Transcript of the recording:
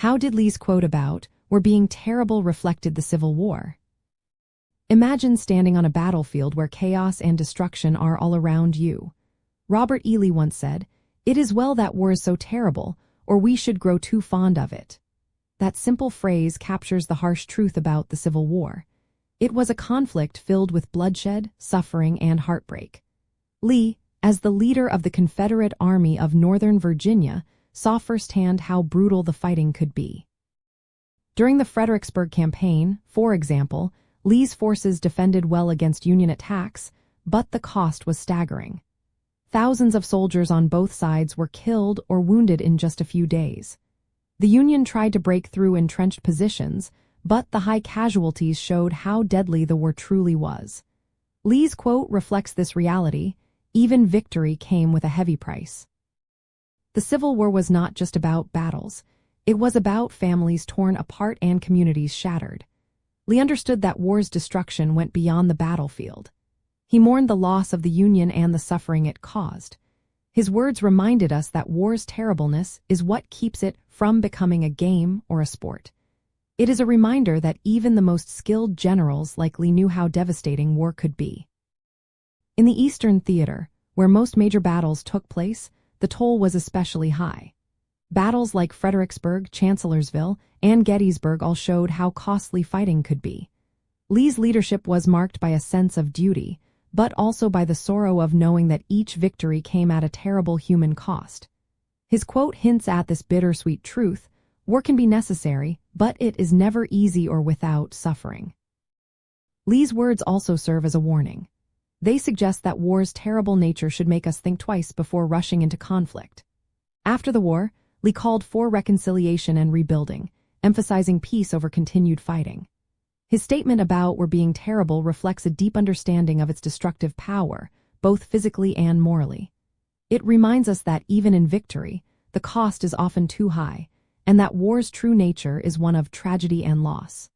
How did Lee's quote about "we're being terrible" reflected the Civil War? Imagine standing on a battlefield where chaos and destruction are all around you. Robert E. Lee once said, "It is well that war is so terrible, or we should grow too fond of it." That simple phrase captures the harsh truth about the Civil War. It was a conflict filled with bloodshed, suffering, and heartbreak. Lee, as the leader of the Confederate Army of Northern Virginia, saw firsthand how brutal the fighting could be. During the Fredericksburg campaign, for example, Lee's forces defended well against Union attacks, but the cost was staggering. Thousands of soldiers on both sides were killed or wounded in just a few days. The Union tried to break through entrenched positions, but the high casualties showed how deadly the war truly was. Lee's quote reflects this reality: even victory came with a heavy price. The Civil War was not just about battles. It was about families torn apart and communities shattered. Lee understood that war's destruction went beyond the battlefield. He mourned the loss of the Union and the suffering it caused. His words reminded us that war's terribleness is what keeps it from becoming a game or a sport. It is a reminder that even the most skilled generals likely knew how devastating war could be. In the Eastern Theater, where most major battles took place, the toll was especially high. Battles like Fredericksburg, Chancellorsville, and Gettysburg all showed how costly fighting could be. Lee's leadership was marked by a sense of duty, but also by the sorrow of knowing that each victory came at a terrible human cost. His quote hints at this bittersweet truth: war can be necessary, but it is never easy or without suffering. Lee's words also serve as a warning. They suggest that war's terrible nature should make us think twice before rushing into conflict. After the war, Lee called for reconciliation and rebuilding, emphasizing peace over continued fighting. His statement about "we're being terrible" reflects a deep understanding of its destructive power, both physically and morally. It reminds us that even in victory, the cost is often too high, and that war's true nature is one of tragedy and loss.